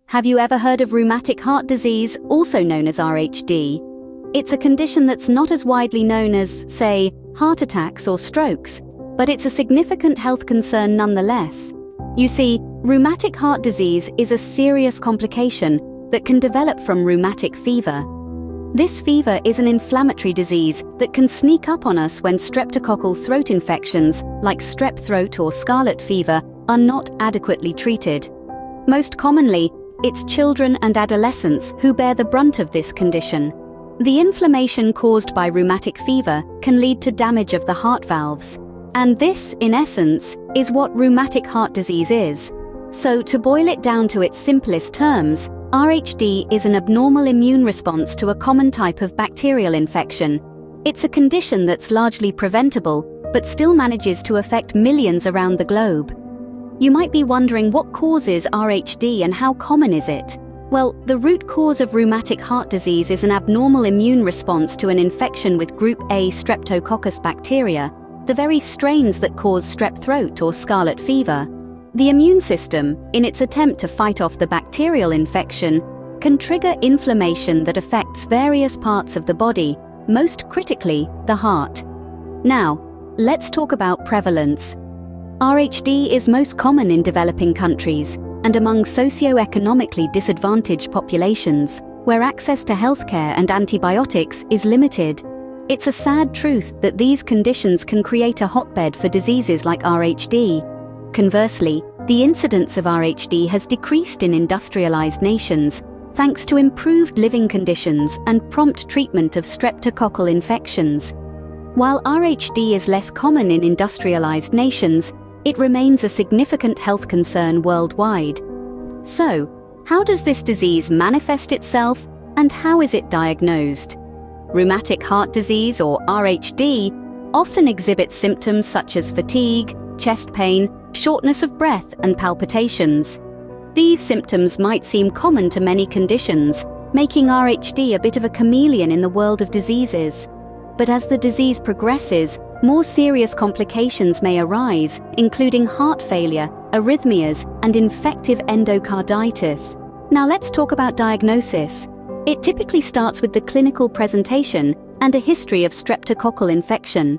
Have you ever heard of rheumatic heart disease, also known as RHD? It's a condition that's not as widely known as, say, heart attacks or strokes, but it's a significant health concern nonetheless. You see, rheumatic heart disease is a serious complication that can develop from rheumatic fever. This fever is an inflammatory disease that can sneak up on us when streptococcal throat infections, like strep throat or scarlet fever, are not adequately treated. Most commonly, it's children and adolescents who bear the brunt of this condition. The inflammation caused by rheumatic fever can lead to damage of the heart valves. And this, in essence, is what rheumatic heart disease is. So, to boil it down to its simplest terms, RHD is an abnormal immune response to a common type of bacterial infection. It's a condition that's largely preventable, but still manages to affect millions around the globe. You might be wondering what causes RHD and how common is it? Well, the root cause of rheumatic heart disease is an abnormal immune response to an infection with Group A Streptococcus bacteria, the very strains that cause strep throat or scarlet fever. The immune system, in its attempt to fight off the bacterial infection, can trigger inflammation that affects various parts of the body, most critically, the heart. Now, let's talk about prevalence. RHD is most common in developing countries and among socioeconomically disadvantaged populations, where access to healthcare and antibiotics is limited. It's a sad truth that these conditions can create a hotbed for diseases like RHD. Conversely, the incidence of RHD has decreased in industrialized nations, thanks to improved living conditions and prompt treatment of streptococcal infections. While RHD is less common in industrialized nations, it remains a significant health concern worldwide. So, how does this disease manifest itself, and how is it diagnosed? Rheumatic heart disease, or RHD, often exhibits symptoms such as fatigue, chest pain, shortness of breath, and palpitations. These symptoms might seem common to many conditions, making RHD a bit of a chameleon in the world of diseases. But as the disease progresses, more serious complications may arise, including heart failure, arrhythmias, and infective endocarditis. Now let's talk about diagnosis. It typically starts with the clinical presentation and a history of streptococcal infection.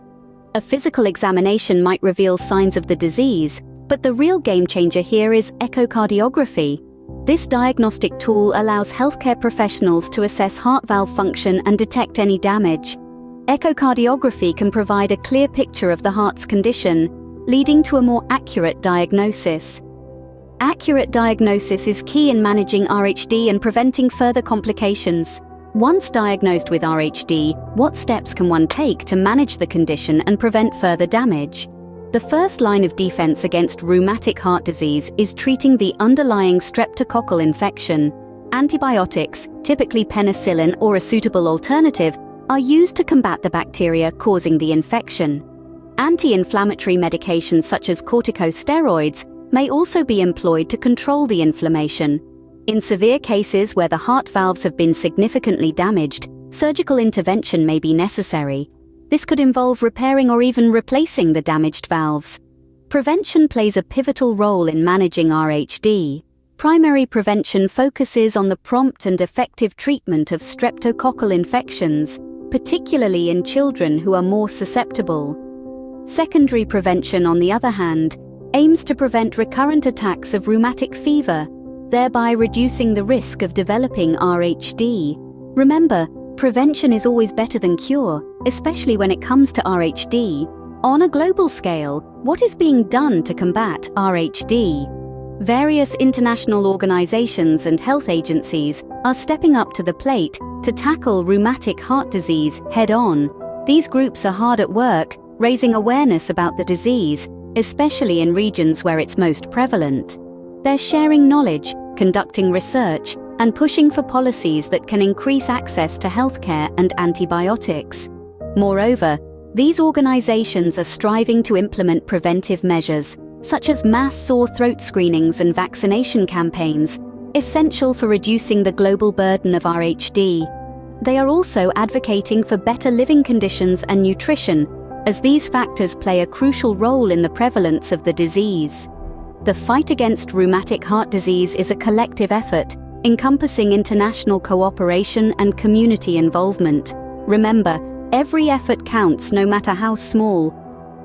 A physical examination might reveal signs of the disease, but the real game changer here is echocardiography. This diagnostic tool allows healthcare professionals to assess heart valve function and detect any damage. Echocardiography can provide a clear picture of the heart's condition, leading to a more accurate diagnosis. Accurate diagnosis is key in managing RHD and preventing further complications. Once diagnosed with RHD, what steps can one take to manage the condition and prevent further damage? The first line of defense against rheumatic heart disease is treating the underlying streptococcal infection. Antibiotics, typically penicillin or a suitable alternative, are used to combat the bacteria causing the infection. Anti-inflammatory medications such as corticosteroids may also be employed to control the inflammation. In severe cases where the heart valves have been significantly damaged, surgical intervention may be necessary. This could involve repairing or even replacing the damaged valves. Prevention plays a pivotal role in managing RHD. Primary prevention focuses on the prompt and effective treatment of streptococcal infections, particularly in children who are more susceptible. Secondary prevention, on the other hand, aims to prevent recurrent attacks of rheumatic fever, thereby reducing the risk of developing RHD. Remember, prevention is always better than cure, especially when it comes to RHD. On a global scale, what is being done to combat RHD? Various international organizations and health agencies are stepping up to the plate to tackle rheumatic heart disease head-on. These groups are hard at work, raising awareness about the disease, especially in regions where it's most prevalent. They're sharing knowledge, conducting research, and pushing for policies that can increase access to healthcare and antibiotics. Moreover, these organizations are striving to implement preventive measures, such as mass sore throat screenings and vaccination campaigns, essential for reducing the global burden of RHD. They are also advocating for better living conditions and nutrition, as these factors play a crucial role in the prevalence of the disease. The fight against rheumatic heart disease is a collective effort, encompassing international cooperation and community involvement. Remember, every effort counts, no matter how small.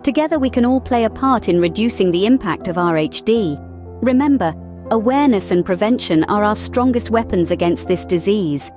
Together we can all play a part in reducing the impact of RHD. Remember, awareness and prevention are our strongest weapons against this disease.